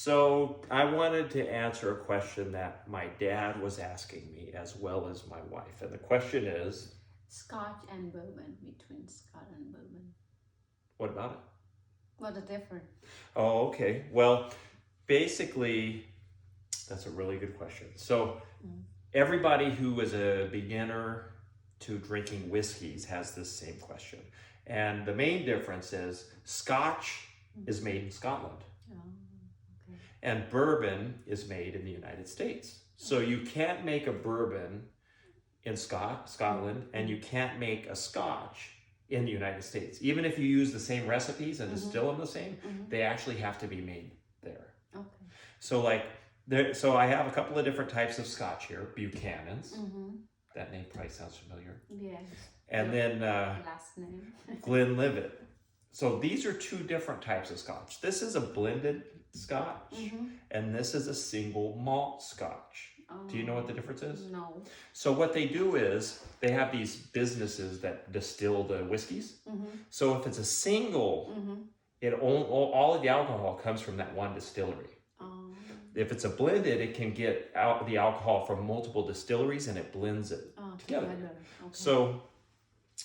So I wanted to answer a question that my dad was asking me as well as my wife. And the question is, Scotch and bourbon, between Scotch and bourbon. what about it? What a difference. Oh, okay. Well, basically, that's a really good question. So Mm. everybody who is a beginner to drinking whiskeys has this same question. And the main difference is Scotch is made in Scotland Oh, okay. and bourbon is made in the United States. So you can't make a bourbon in Scotland, and you can't make a Scotch in the United States. Even if you use the same recipes and distill them the same, they actually have to be made there. Okay. So like, so I have a couple of different types of Scotch here. Buchanan's. That name probably sounds familiar. Yes. And then Last name. Glenlivet. So these are two different types of Scotch. This is a blended Scotch, and this is a single malt Scotch. Do you know what the difference is? No. So what they do is they have these businesses that distill the whiskeys. So if it's a single, all of the alcohol comes from that one distillery. If it's a blended, it can get out the alcohol from multiple distilleries and it blends it together. Okay. So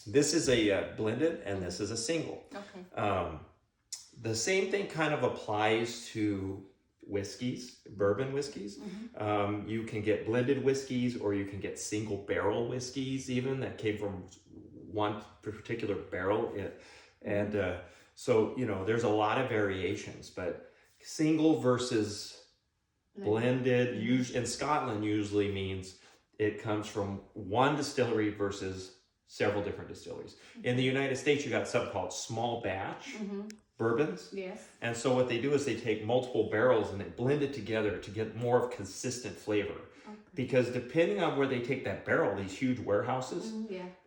this is a blended and this is a single. Okay. The same thing kind of applies to whiskeys, bourbon whiskeys. You can get blended whiskeys or you can get single barrel whiskeys even that came from one particular barrel. And so, you know, there's a lot of variations, but single versus blended in Scotland usually means it comes from one distillery versus several different distilleries. In the United States, you got something called small batch bourbons. Yes. And so what they do is they take multiple barrels and they blend it together to get more of consistent flavor. Okay. Because depending on where they take that barrel, these huge warehouses,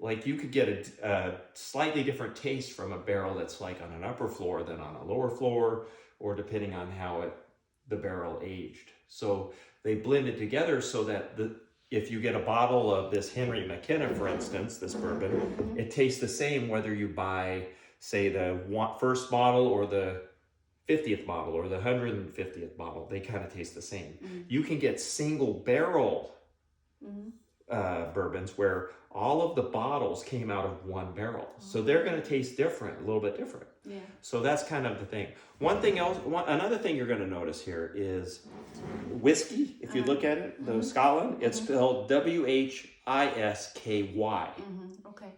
like you could get a slightly different taste from a barrel that's like on an upper floor than on a lower floor, or depending on how the barrel aged. So they blend it together so that if you get a bottle of this Henry McKenna, for instance, this bourbon, it tastes the same whether you buy, say, the first bottle or the 50th bottle or the 150th bottle. They kind of taste the same. You can get single barrel bourbons where all of the bottles came out of one barrel. So they're going to taste different, a little bit different. Yeah. So that's kind of the thing. Another thing you're going to notice here is whiskey. If you look at it, the Scotland, it's spelled Whisky. Okay.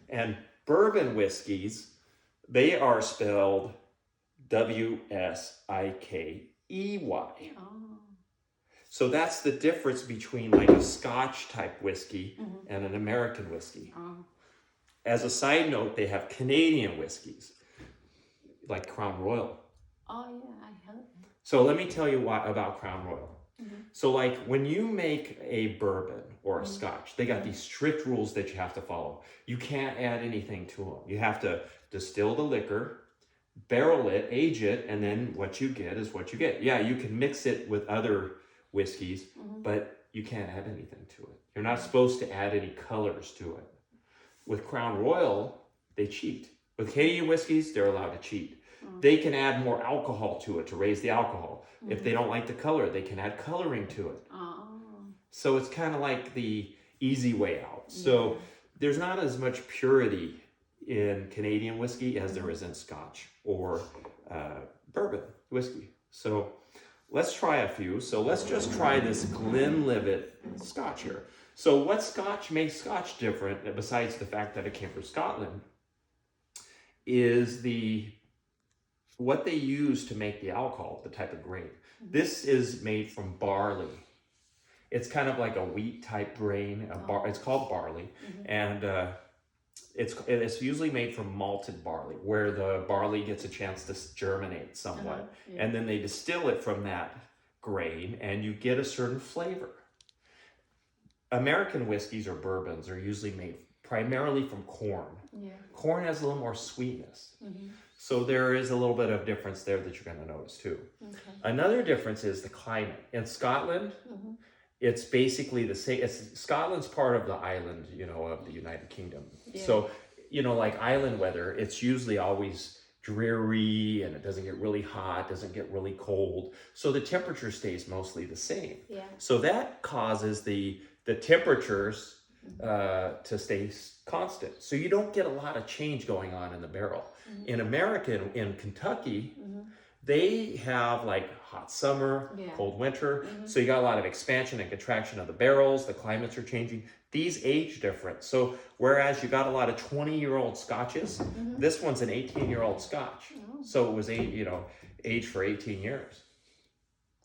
And bourbon whiskeys, they are spelled Wskey. So that's the difference between like a Scotch type whiskey and an American whiskey. As a side note, they have Canadian whiskeys, like Crown Royal. Oh yeah, I heard that. So let me tell you about Crown Royal. So like when you make a bourbon or a Scotch, they got these strict rules that you have to follow. You can't add anything to them. You have to distill the liquor, barrel it, age it, and then what you get is what you get. Yeah, you can mix it with other whiskeys, but you can't add anything to it. You're not supposed to add any colors to it. With Crown Royal, they cheat. With Canadian whiskeys, they're allowed to cheat. They can add more alcohol to it to raise the alcohol. If they don't like the color, they can add coloring to it. So it's kind of like the easy way out. So there's not as much purity in Canadian whiskey as there is in Scotch or bourbon whiskey. So let's try a few. So let's just try this Glenlivet Scotch here. So what Scotch makes Scotch different, besides the fact that it came from Scotland, is what they use to make the alcohol, the type of grain. This is made from barley. It's kind of like a wheat type grain. It's called barley, and it's usually made from malted barley, where the barley gets a chance to germinate somewhat, and then they distill it from that grain, and you get a certain flavor. American whiskeys or bourbons are usually made primarily from corn. Yeah. Corn has a little more sweetness. So there is a little bit of difference there that you're going to notice too. Okay. Another difference is the climate. In Scotland, it's basically the same. Scotland's part of the island, of the United Kingdom. Yeah. So, like island weather, it's usually always dreary and it doesn't get really hot, doesn't get really cold. So the temperature stays mostly the same. Yeah. So that causes the temperatures to stay constant. So you don't get a lot of change going on in the barrel. In America, in Kentucky, they have like hot summer, cold winter. So you got a lot of expansion and contraction of the barrels. The climates are changing. These age different. So whereas you got a lot of 20-year-old scotches, this one's an 18-year-old scotch. So it was aged for 18 years.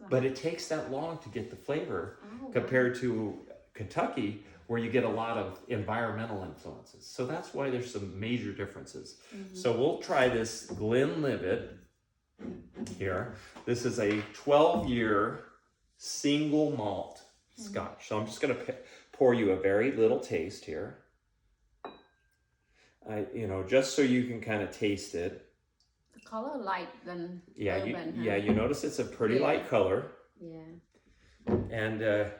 But it takes that long to get the flavor compared to Kentucky, where you get a lot of environmental influences. So that's why there's some major differences. So we'll try this Glenlivet here. This is a 12-year single malt scotch. So I'm just going to pour you a very little taste here. Just so you can kind of taste it. The color light than bourbon, you notice it's a pretty light color. Yeah. And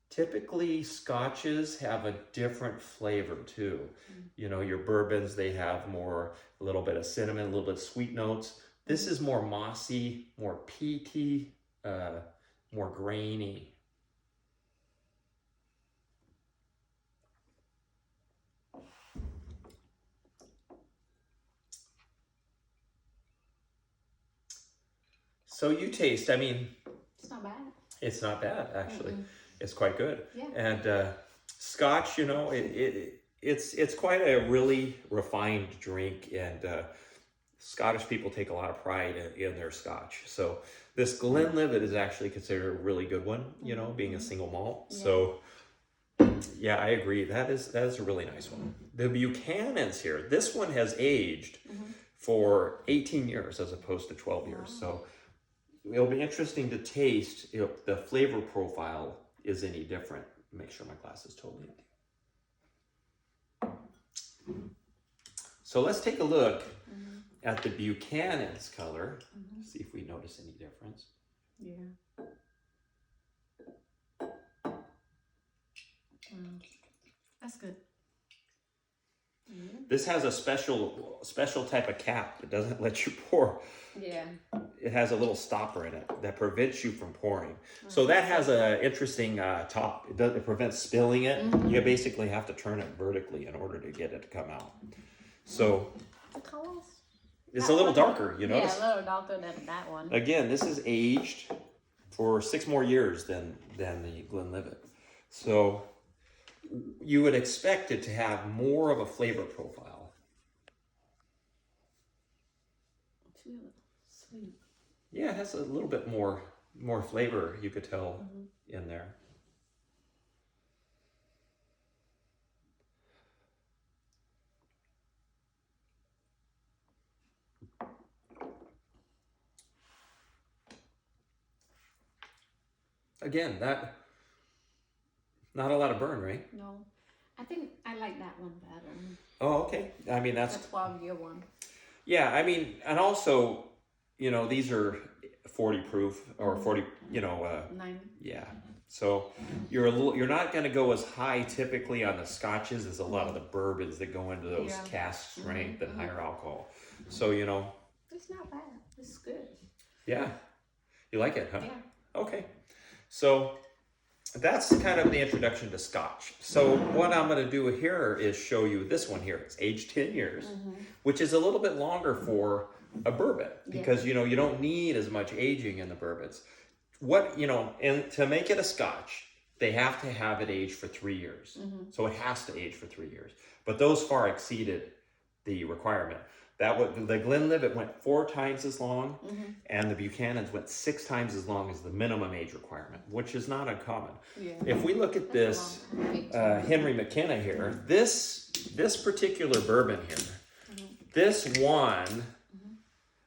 typically scotches have a different flavor too. Your bourbons, they have a little bit of cinnamon, a little bit of sweet notes. This is more mossy, more peaty, more grainy. So you taste, it's not bad. It's not bad, actually. It's quite good. Yeah. And Scotch, it's quite a really refined drink, and Scottish people take a lot of pride in their Scotch. So this Glenlivet is actually considered a really good one, being a single malt. Yeah. So yeah, I agree. That is a really nice one. The Buchanan's here, this one has aged for 18 years as opposed to 12 years. So it'll be interesting to taste if the flavor profile is any different. Make sure my glass is totally empty. So let's take a look at the Buchanan's color. See if we notice any difference. Yeah. That's good. This has a special type of cap that doesn't let you pour. Yeah. It has a little stopper in it that prevents you from pouring. So that has an interesting top. It prevents spilling it. You basically have to turn it vertically in order to get it to come out. So the colors, it's a little darker, you notice? Yeah, a little darker than that one. Again, this is aged for 6 more years than the Glenlivet. So you would expect it to have more of a flavor profile. Sweet. Yeah, it has a little bit more flavor, you could tell in there. Again, not a lot of burn, right? No, I think I like that one better. Oh, okay. That's the 12-year one. Yeah, and also, these are 40 proof or 40, 9. Yeah. So you're not going to go as high typically on the scotches as a lot of the bourbons that go into those cask strength and higher alcohol. So, it's not bad. It's good. Yeah. You like it, huh? Yeah. Okay. So that's kind of the introduction to Scotch. So what I'm going to do here is show you this one here. It's aged 10 years, which is a little bit longer for a bourbon because, you don't need as much aging in the bourbons. And to make it a Scotch, they have to have it aged for 3 years. So it has to age for 3 years. But those far exceeded the requirement. The Glenlivet went 4 times as long, and the Buchanan's went 6 times as long as the minimum age requirement, which is not uncommon. Yeah. If we look at this Henry McKenna here, this particular bourbon here, this won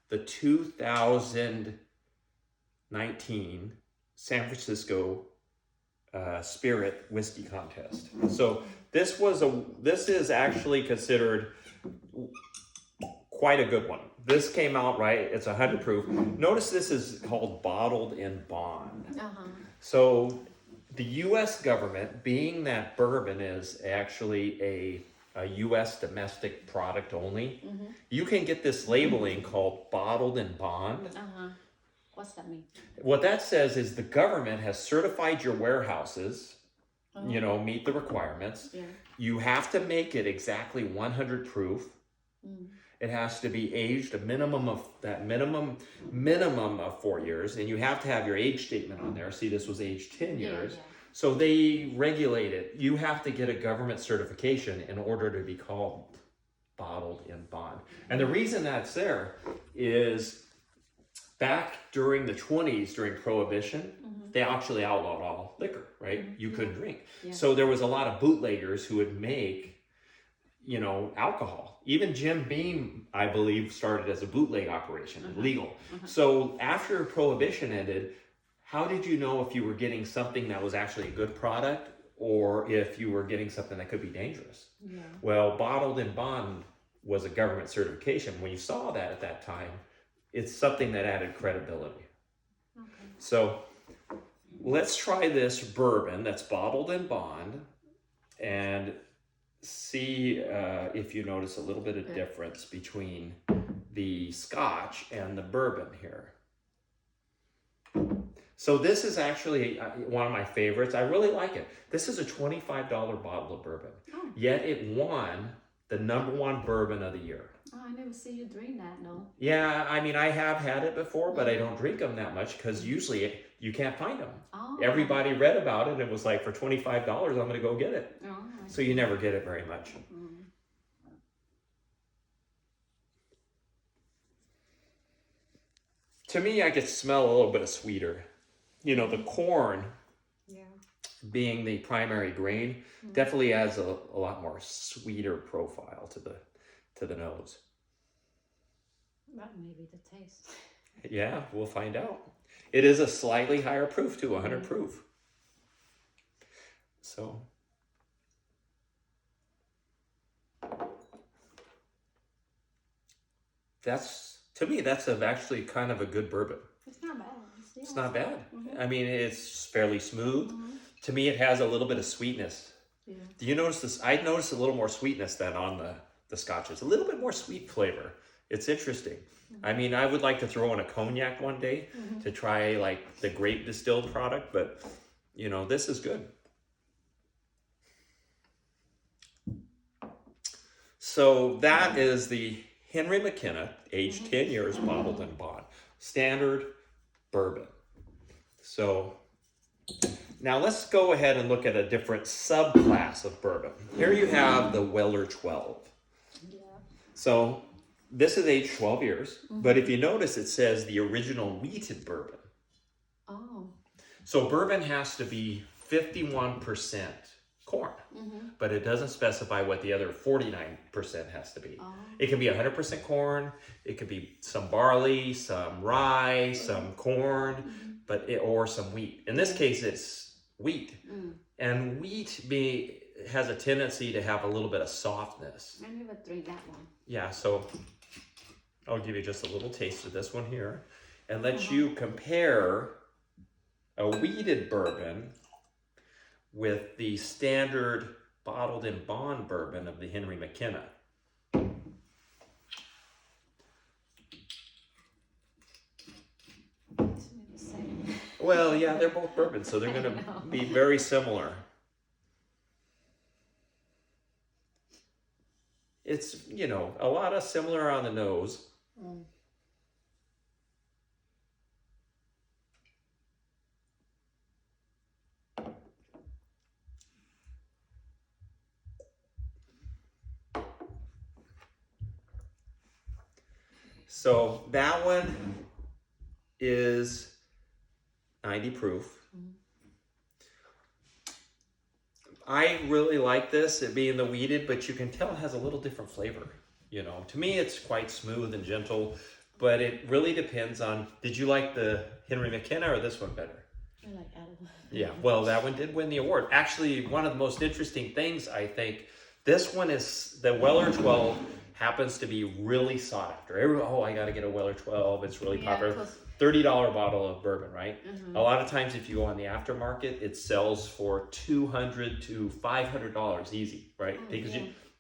the 2019 San Francisco Spirit Whiskey Contest. So this is actually considered quite a good one. This came out right. It's 100 proof. Notice this is called bottled in bond. So the U.S. government, being that bourbon is actually a a U.S. domestic product only, you can get this labeling called bottled in bond. What's that mean? What that says is the government has certified your warehouses, you know, meet the requirements. Yeah. You have to make it exactly 100 proof. It has to be aged a minimum of 4 years, and you have to have your age statement on there. See, this was aged 10 years. Yeah. So they regulate it. You have to get a government certification in order to be called bottled in bond. And the reason that's there is back during the 20s, during Prohibition, they actually outlawed all liquor, right? You couldn't drink. Yeah. So there was a lot of bootleggers who would make, you know, alcohol. Even Jim Beam, I believe, started as a bootleg operation, illegal. So after Prohibition ended, how did you know if you were getting something that was actually a good product or if you were getting something that could be dangerous? Yeah. Well, bottled in bond was a government certification. When you saw that at that time, it's something that added credibility. Okay. So let's try this bourbon that's bottled in bond and see if you notice a little bit of difference between the Scotch and the bourbon here. So this is actually one of my favorites. I really like it. This is a $25 bottle of bourbon. Oh. Yet it won the #1 bourbon of the year. Oh, I never see you drink that, no. Yeah, I mean, I have had it before, but I don't drink them that much because usually you can't find them. Oh. Everybody read about it and it was like, for $25, I'm going to go get it. Oh, So you never get it very much. To me, I could smell a little bit of sweeter. You know, the corn being the primary grain definitely adds a lot more sweeter profile to the nose. That may be the taste. Yeah, we'll find out. It is a slightly higher proof too, 100 proof. So to me, that's actually kind of a good bourbon. It's not bad. It's not bad. I mean, it's fairly smooth. To me, it has a little bit of sweetness. Yeah. Do you notice this? I noticed a little more sweetness than on the scotches. A little bit more sweet flavor. It's interesting. I mean, I would like to throw in a cognac one day to try like the grape distilled product, but you know, this is good. So that is the Henry McKenna, aged 10 years, bottled in bond. Standard bourbon. So now let's go ahead and look at a different subclass of bourbon. Here you have the Weller 12. Yeah. So this is aged 12 years, but if you notice, it says the original wheated bourbon. Oh. So bourbon has to be 51% corn, but it doesn't specify what the other 49% has to be. Oh. It can be 100% corn, it could be some barley, some rye, some corn, or some wheat. In this case, it's wheat. And wheat has a tendency to have a little bit of softness. I never drink that one. Yeah, so I'll give you just a little taste of this one here and let you compare a wheated bourbon with the standard bottled in bond bourbon of the Henry McKenna. Well, yeah, they're both bourbon, so they're going to be very similar. It's, you know, a lot of similar on the nose. So that one is 90 proof. I really like this, it being the wheated, but you can tell it has a little different flavor. You know, to me, it's quite smooth and gentle, but it really depends on, did you like the Henry McKenna or this one better? I like that one. Yeah, well, that one did win the award. Actually, one of the most interesting things, I think, this one is, the Weller 12 happens to be really sought after. I got to get a Weller 12. It's really popular. $30 bottle of bourbon, right? A lot of times if you go on the aftermarket, it sells for $200 to $500 easy, right?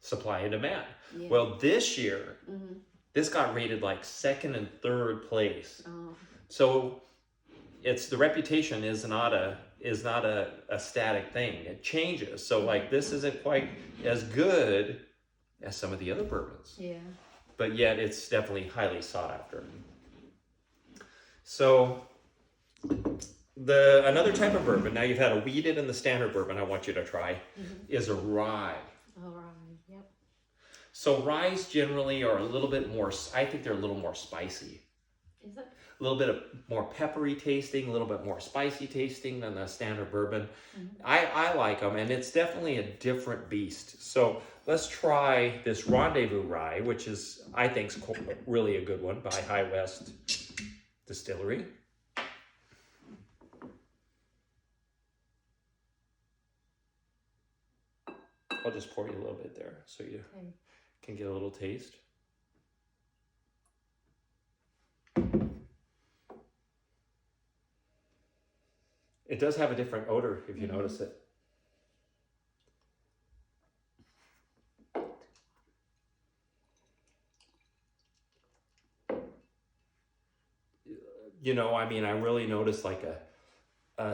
supply and demand. Yeah. Well, this year, this got rated like second and third place. Oh. So it's the reputation is not a static thing. It changes. So like this isn't quite as good as some of the other bourbons. Yeah. But yet it's definitely highly sought after. So another type of bourbon, now you've had a wheated and the standard bourbon I want you to try, is a rye. All right. Yep. So ryes generally are a little bit more, I think they're a little more spicy. Is it? A little bit of more peppery tasting, a little bit more spicy tasting than the standard bourbon. I like them, and it's definitely a different beast. So let's try this Rendezvous Rye, which is, I think, really a good one by High West Distillery. I'll just pour you a little bit there so you can get a little taste. It does have a different odor if you notice it. You know, I mean, I really notice like a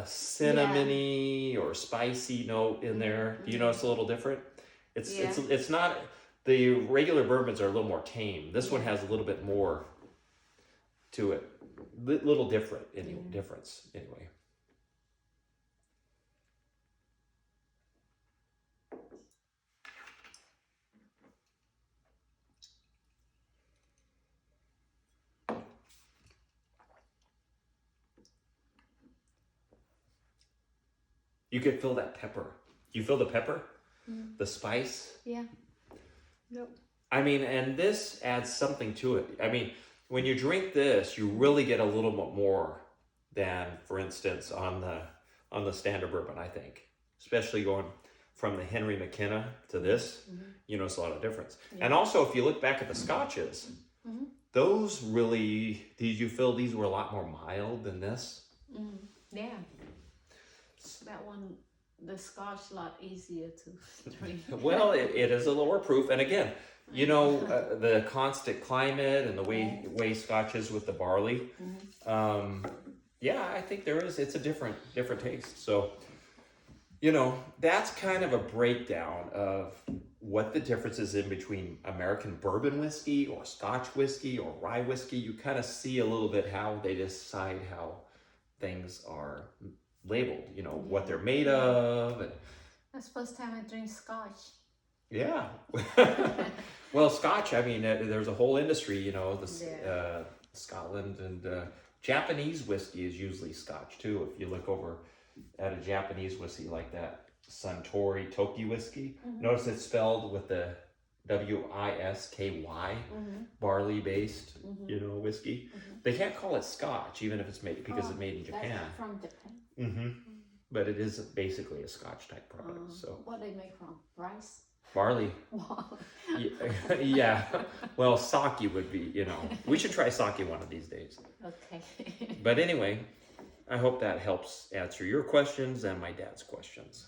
cinnamony or spicy note in there. Do you notice a little different? It's not, the regular bourbons are a little more tame. This one has a little bit more to it. Little different, difference anyway. You could feel that pepper. You feel the pepper? The spice? Yeah. Nope. I mean, and this adds something to it. I mean, when you drink this, you really get a little bit more than, for instance, on the standard bourbon, I think. Especially going from the Henry McKenna to this, you notice a lot of difference. Yeah. And also, if you look back at the scotches, those really, did you feel these were a lot more mild than this? Yeah. That one, the scotch, a lot easier to drink. Well, it is a lower proof, and again, you know, the constant climate and the way scotch is with the barley. Yeah, I think it's a different taste. So, you know, that's kind of a breakdown of what the difference is in between American bourbon whiskey or Scotch whiskey or rye whiskey. You kind of see a little bit how they decide how things are labeled, you know, what they're made of. And that's the first time I drink scotch. Yeah. Well, scotch, I mean, there's a whole industry, you know, Scotland and Japanese whiskey is usually scotch too. If you look over at a Japanese whiskey like that Suntory Toki whiskey, notice it's spelled with the W-I-S-K-Y, barley based, you know, whiskey. They can't call it scotch, even if it's made, because it's made in Japan. That's from Japan. But it is basically a scotch type product. So what they make from? Rice? Barley. Yeah. Well, sake would be, you know, we should try sake one of these days. Okay. But anyway, I hope that helps answer your questions and my dad's questions.